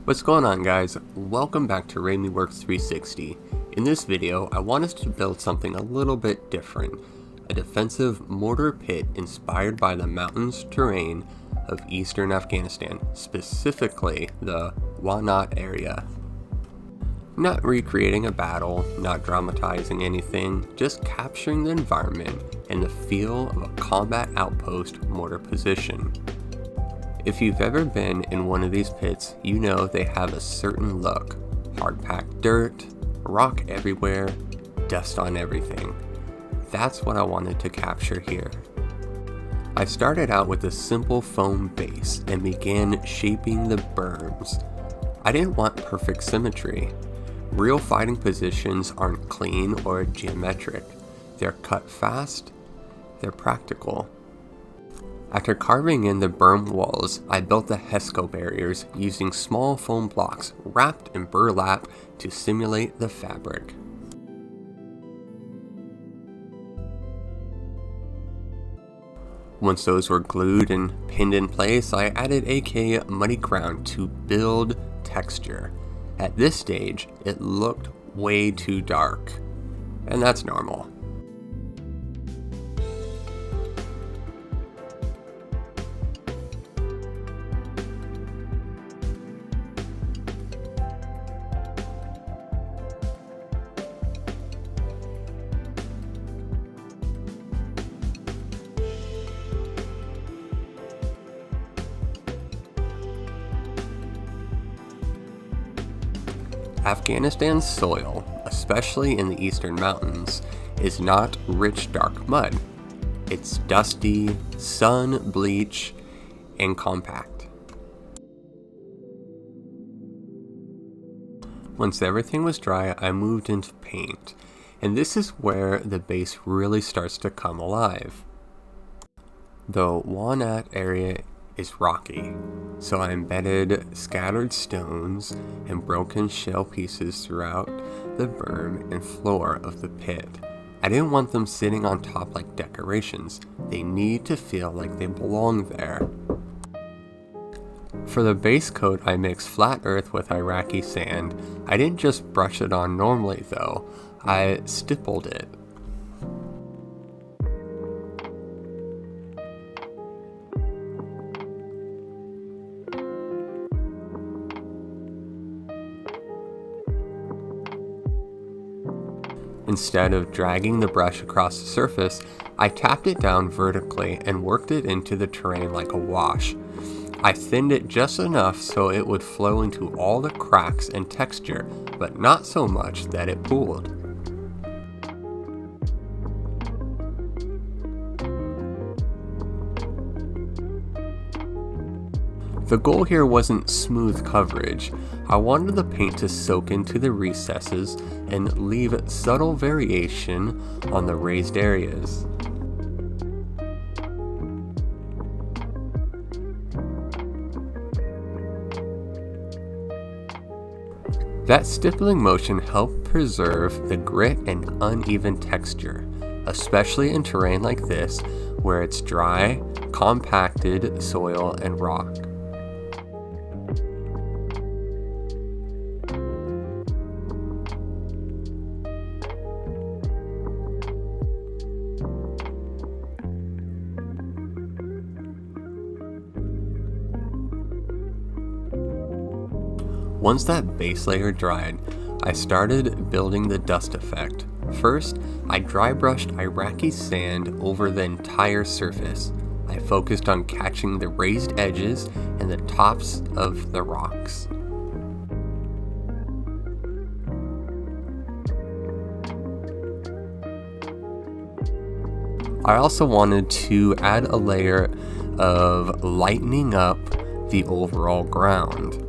What's going on, guys? Welcome back to Works 360. In this video, I want us to build something a little bit different. A defensive mortar pit inspired by the mountainous terrain of eastern Afghanistan, specifically the Wanat area. Not recreating a battle, not dramatizing anything, just capturing the environment and the feel of a combat outpost mortar position. If you've ever been in one of these pits, you know they have a certain look. Hard-packed dirt, rock everywhere, dust on everything. That's what I wanted to capture here. I started out with a simple foam base and began shaping the berms. I didn't want perfect symmetry. Real fighting positions aren't clean or geometric. They're cut fast, they're practical. After carving in the berm walls, I built the HESCO barriers using small foam blocks wrapped in burlap to simulate the fabric. Once those were glued and pinned in place, I added AK muddy ground to build texture. At this stage, it looked way too dark, and that's normal. Afghanistan's soil, especially in the eastern mountains, is not rich dark mud. It's dusty, sun-bleached, and compact. Once everything was dry, I moved into paint, and this is where the base really starts to come alive. The Wanat area is rocky, so I embedded scattered stones and broken shell pieces throughout the berm and floor of the pit. I didn't want them sitting on top like decorations. They need to feel like they belong there. For the base coat, I mixed flat earth with Iraqi sand. I didn't just brush it on normally though, I stippled it. Instead of dragging the brush across the surface, I tapped it down vertically and worked it into the terrain like a wash. I thinned it just enough so it would flow into all the cracks and texture, but not so much that it pooled. The goal here wasn't smooth coverage. I wanted the paint to soak into the recesses and leave subtle variation on the raised areas. That stippling motion helped preserve the grit and uneven texture, especially in terrain like this where it's dry, compacted soil and rock. Once that base layer dried, I started building the dust effect. First, I dry brushed Iraqi sand over the entire surface. I focused on catching the raised edges and the tops of the rocks. I also wanted to add a layer of lightening up the overall ground.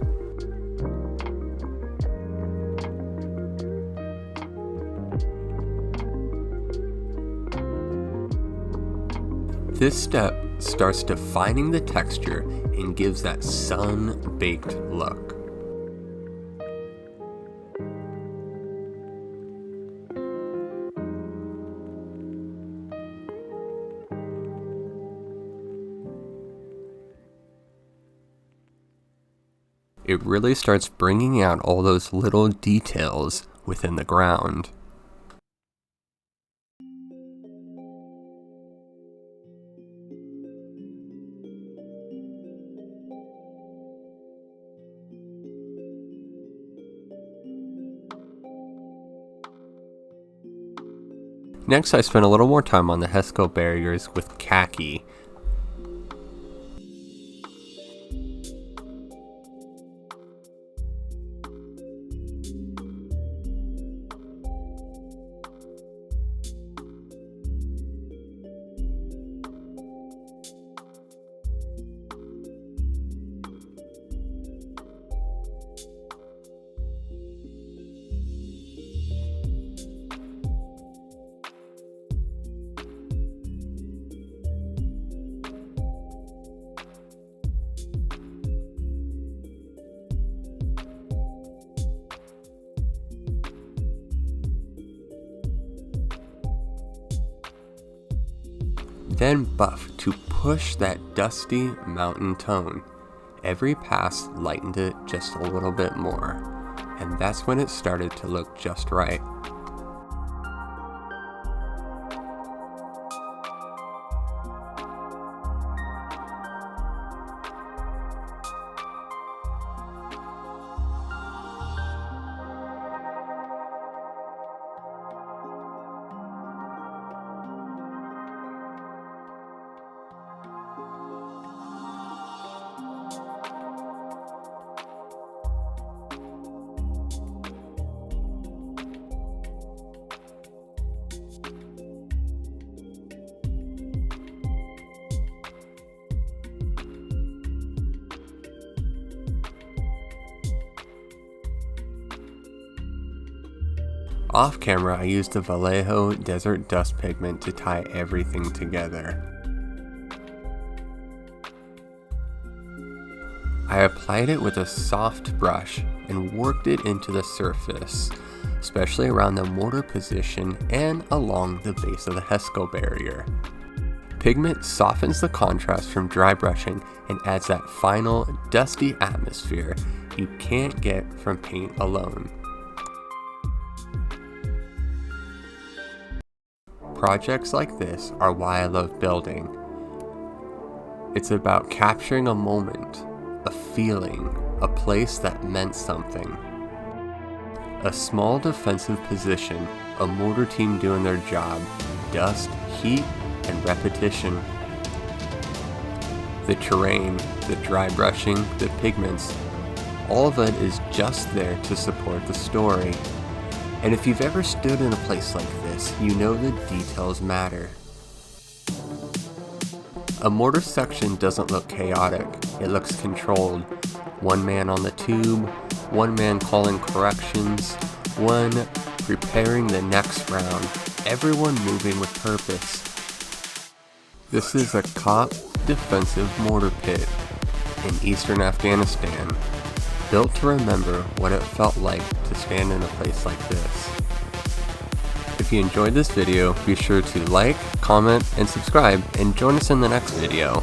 This step starts defining the texture and gives that sun-baked look. it really starts bringing out all those little details within the ground. Next, I spent a little more time on the HESCO barriers with khaki. Then buff to push that dusty mountain tone. Every pass lightened it just a little bit more, and that's when it started to look just right. Off camera, I used the Vallejo Desert Dust pigment to tie everything together. I applied it with a soft brush and worked it into the surface, especially around the mortar position and along the base of the HESCO barrier. Pigment softens the contrast from dry brushing and adds that final dusty atmosphere you can't get from paint alone. Projects like this are why I love building. It's about capturing a moment, a feeling, a place that meant something. A small defensive position, a mortar team doing their job, dust, heat, and repetition. The terrain, the dry brushing, the pigments, all of it is just there to support the story. And if you've ever stood in a place like this, you know the details matter. A mortar section doesn't look chaotic, it looks controlled. One man on the tube, one man calling corrections, one preparing the next round, everyone moving with purpose. This is a COP defensive mortar pit in eastern Afghanistan, built to remember what it felt like to stand in a place like this. If you enjoyed this video, be sure to like, comment, and subscribe, and join us in the next video.